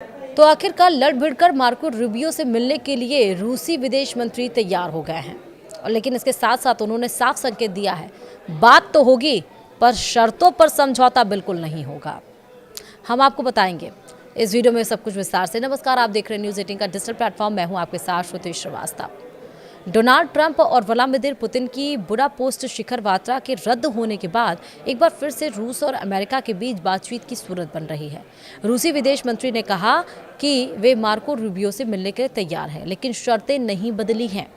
तो आखिरकार लड़ भिड़कर मार्को रूबियो से मिलने के लिए रूसी विदेश मंत्री तैयार हो गए हैं। और लेकिन इसके साथ साथ उन्होंने साफ संकेत दिया है, बात तो होगी पर शर्तों पर समझौता बिल्कुल नहीं होगा। हम आपको बताएंगे इस वीडियो में सब कुछ विस्तार से। नमस्कार, आप देख रहे हैं न्यूज़ 18 का डिजिटल प्लेटफॉर्म। मैं हूं आपके साथ श्रुति श्रीवास्तव। डोनाल्ड ट्रंप और व्लादिमीर पुतिन की बुडापेस्ट शिखर वार्ता के रद्द होने के बाद एक बार फिर से रूस और अमेरिका के बीच बातचीत की सूरत बन रही है। रूसी विदेश मंत्री ने कहा कि वे मार्को रूबियो से मिलने के लिए तैयार हैं, लेकिन शर्तें नहीं बदली हैं।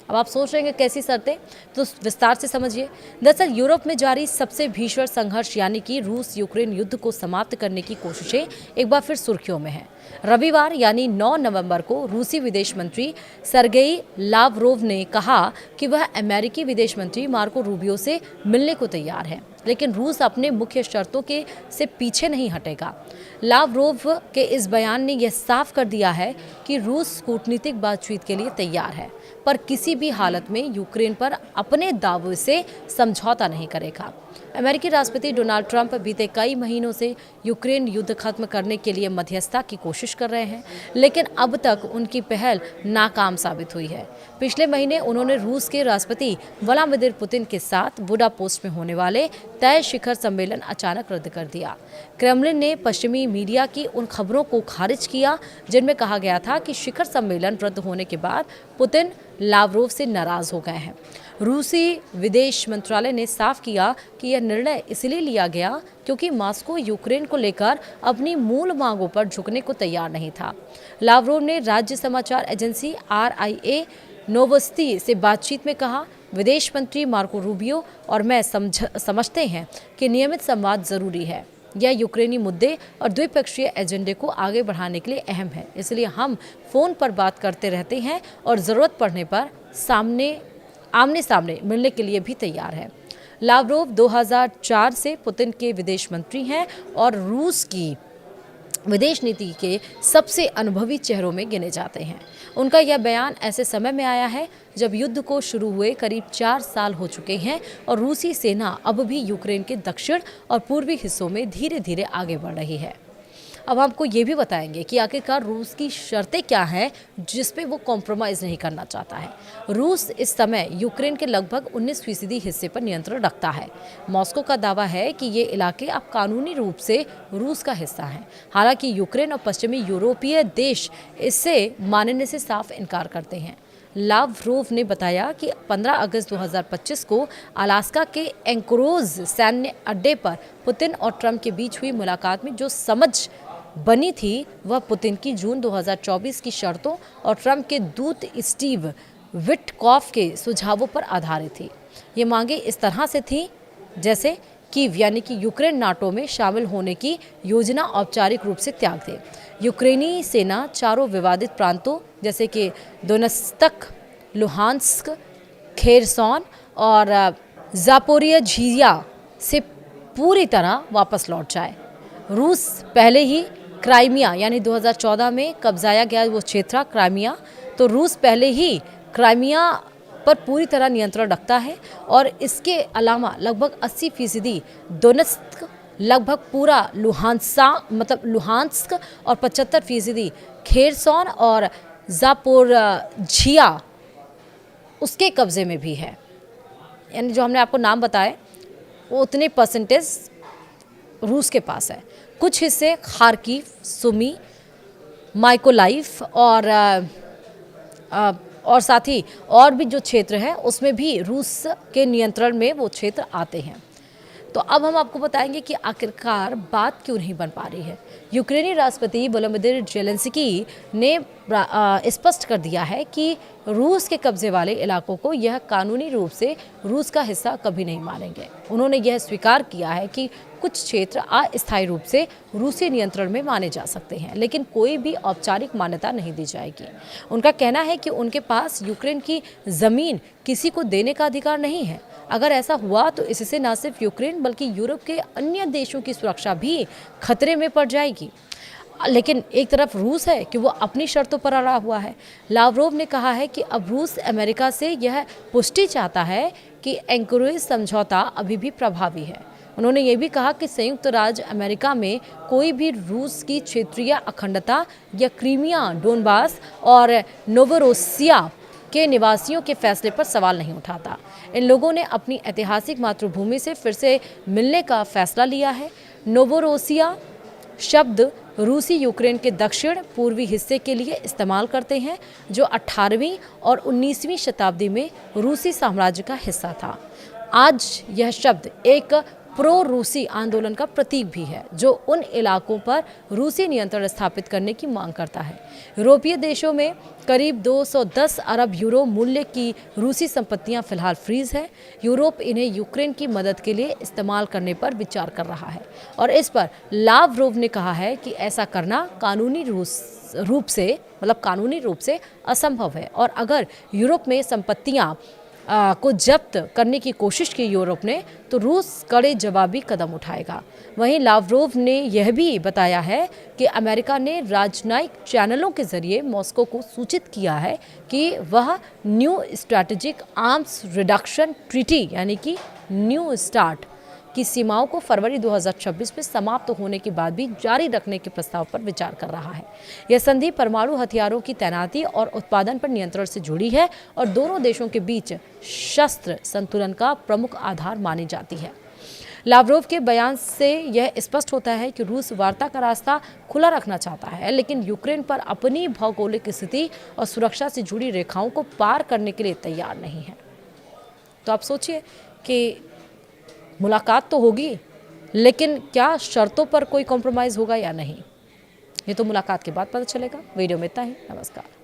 अब आप सोच रहे हैं कैसी शर्तें, तो विस्तार से समझिए। दरअसल यूरोप में जारी सबसे भीषण संघर्ष यानी कि रूस यूक्रेन युद्ध को समाप्त करने की कोशिशें एक बार फिर सुर्खियों में हैं। रविवार यानी 9 नवंबर को रूसी विदेश मंत्री सरगेई लावरोव ने कहा कि वह अमेरिकी विदेश मंत्री मार्को रूबियो से मिलने को तैयार है, लेकिन रूस अपने मुख्य शर्तों के से पीछे नहीं हटेगा। लावरोव के इस बयान ने यह साफ कर दिया है कि रूस कूटनीतिक बातचीत के लिए तैयार है, पर किसी भी हालत में यूक्रेन पर अपने दावों से समझौता नहीं करेगा। अमेरिकी राष्ट्रपति डोनाल्ड ट्रंप बीते कई महीनों से यूक्रेन युद्ध खत्म करने के लिए मध्यस्थता की कोशिश कर रहे हैं, लेकिन अब तक उनकी पहल नाकाम साबित हुई है। पिछले महीने उन्होंने रूस के राष्ट्रपति व्लादिमीर पुतिन के साथ बुडापेस्ट में होने वाले तय शिखर सम्मेलन अचानक रद्द कर दिया। क्रेमलिन ने पश्चिमी मीडिया की उन खबरों को खारिज किया जिनमें कहा गया था कि शिखर सम्मेलन रद्द होने के बाद पुतिन लावरोव से नाराज हो गए हैं। रूसी विदेश मंत्रालय ने साफ किया कि यह निर्णय इसलिए लिया गया क्योंकि मॉस्को यूक्रेन को लेकर अपनी मूल मांगों पर झुकने को तैयार नहीं था। लावरोव ने राज्य समाचार एजेंसी RIA नोवोस्ती से बातचीत में कहा, विदेश मंत्री मार्को रूबियो और मैं समझते हैं कि नियमित संवाद जरूरी है। यह यूक्रेनी मुद्दे और द्विपक्षीय एजेंडे को आगे बढ़ाने के लिए अहम है, इसलिए हम फोन पर बात करते रहते हैं और जरूरत पड़ने पर आमने सामने मिलने के लिए भी तैयार है। लावरोव 2004 से पुतिन के विदेश मंत्री हैं और रूस की विदेश नीति के सबसे अनुभवी चेहरों में गिने जाते हैं। उनका यह बयान ऐसे समय में आया है जब युद्ध को शुरू हुए करीब 4 साल हो चुके हैं और रूसी सेना अब भी यूक्रेन के दक्षिण और पूर्वी हिस्सों में धीरे धीरे आगे बढ़ रही है। अब आपको ये भी बताएंगे कि आखिरकार रूस की शर्तें क्या हैं जिस पे वो कॉम्प्रोमाइज़ नहीं करना चाहता है। रूस इस समय यूक्रेन के लगभग 19% हिस्से पर नियंत्रण रखता है। मॉस्को का दावा है कि ये इलाके अब कानूनी रूप से रूस का हिस्सा हैं। हालांकि यूक्रेन और पश्चिमी यूरोपीय देश इससे मानने से साफ इनकार करते हैं। लावरोव ने बताया कि 15 अगस्त 2025 को अलास्का के एंकोरोज सैन्य अड्डे पर पुतिन और ट्रंप के बीच हुई मुलाकात में जो समझ बनी थी वह पुतिन की जून 2024 की शर्तों और ट्रंप के दूत स्टीव विटकॉफ के सुझावों पर आधारित थी। ये मांगे इस तरह से थी जैसे कीव यानी कि यूक्रेन नाटो में शामिल होने की योजना औपचारिक रूप से त्याग दे। यूक्रेनी सेना चारों विवादित प्रांतों जैसे कि दोनेत्स्क, लुहांस्क, खेरसॉन और जापोरियझिया से पूरी तरह वापस लौट जाए। रूस पहले ही क्राइमिया यानी 2014 में कब्जाया गया वो क्षेत्र क्राइमिया, तो रूस पहले ही क्राइमिया पर पूरी तरह नियंत्रण रखता है और इसके अलावा लगभग 80% दोनेत्स्क, लगभग पूरा लुहांस्क और 75% खेरसॉन और जापोरिझिया उसके कब्जे में भी है। यानी जो हमने आपको नाम बताए वो उतने परसेंटेज रूस के पास है। कुछ हिस्से खार्किव, सुमी, माइकोलाइव और साथ ही और भी जो क्षेत्र है उसमें भी रूस के नियंत्रण में वो क्षेत्र आते हैं। तो अब हम आपको बताएंगे कि आखिरकार बात क्यों नहीं बन पा रही है। यूक्रेनी राष्ट्रपति वोलोदिमीर ज़ेलेंस्की ने स्पष्ट कर दिया है कि रूस के कब्जे वाले इलाकों को यह कानूनी रूप से रूस का हिस्सा कभी नहीं मानेंगे। उन्होंने यह स्वीकार किया है कि कुछ क्षेत्र अस्थायी रूप से रूसी नियंत्रण में माने जा सकते हैं, लेकिन कोई भी औपचारिक मान्यता नहीं दी जाएगी। उनका कहना है कि उनके पास यूक्रेन की ज़मीन किसी को देने का अधिकार नहीं है। अगर ऐसा हुआ तो इससे न सिर्फ यूक्रेन बल्कि यूरोप के अन्य देशों की सुरक्षा भी खतरे में पड़ जाएगी। लेकिन एक तरफ रूस है कि वो अपनी शर्तों पर अड़ा हुआ है। लावरोव ने कहा है कि अब रूस अमेरिका से यह पुष्टि चाहता है कि एंकोरेज समझौता अभी भी प्रभावी है। उन्होंने ये भी कहा कि संयुक्त राज्य अमेरिका में कोई भी रूस की क्षेत्रीय अखंडता या क्रीमिया, डोनबास और नोवरोसिया के निवासियों के फैसले पर सवाल नहीं उठाता। इन लोगों ने अपनी ऐतिहासिक मातृभूमि से फिर से मिलने का फैसला लिया है। नोवरोसिया शब्द रूसी यूक्रेन के दक्षिण पूर्वी हिस्से के लिए इस्तेमाल करते हैं, जो 18वीं और 19वीं शताब्दी में रूसी साम्राज्य का हिस्सा था। आज यह शब्द एक प्रो रूसी आंदोलन का प्रतीक भी है, जो उन इलाकों पर रूसी नियंत्रण स्थापित करने की मांग करता है। यूरोपीय देशों में करीब 210 अरब यूरो मूल्य की रूसी संपत्तियां फिलहाल फ्रीज है। यूरोप इन्हें यूक्रेन की मदद के लिए इस्तेमाल करने पर विचार कर रहा है और इस पर लावरोव ने कहा है कि ऐसा करना कानूनी रूप से असंभव है और अगर यूरोप में संपत्तियां को जब्त करने की कोशिश की यूरोप ने, तो रूस कड़े जवाबी कदम उठाएगा। वहीं लावरोव ने यह भी बताया है कि अमेरिका ने राजनयिक चैनलों के जरिए मॉस्को को सूचित किया है कि वह new strategic arms reduction treaty यानी कि न्यू स्टार्ट की सीमाओं को फरवरी 2026 में समाप्त होने के बाद भी जारी रखने के प्रस्ताव पर विचार कर रहा है। यह संधि परमाणु हथियारों की तैनाती और उत्पादन पर नियंत्रण से जुड़ी है और दोनों देशों के बीच शस्त्र संतुलन का प्रमुख आधार मानी जाती है। लावरोव के बयान से यह स्पष्ट होता है कि रूस वार्ता का रास्ता खुला रखना चाहता है, लेकिन यूक्रेन पर अपनी भौगोलिक स्थिति और सुरक्षा से जुड़ी रेखाओं को पार करने के लिए तैयार नहीं है। तो आप सोचिए कि मुलाकात तो होगी, लेकिन क्या शर्तों पर कोई कॉम्प्रोमाइज़ होगा या नहीं, ये तो मुलाकात के बाद पता चलेगा। वीडियो में इतना ही। नमस्कार।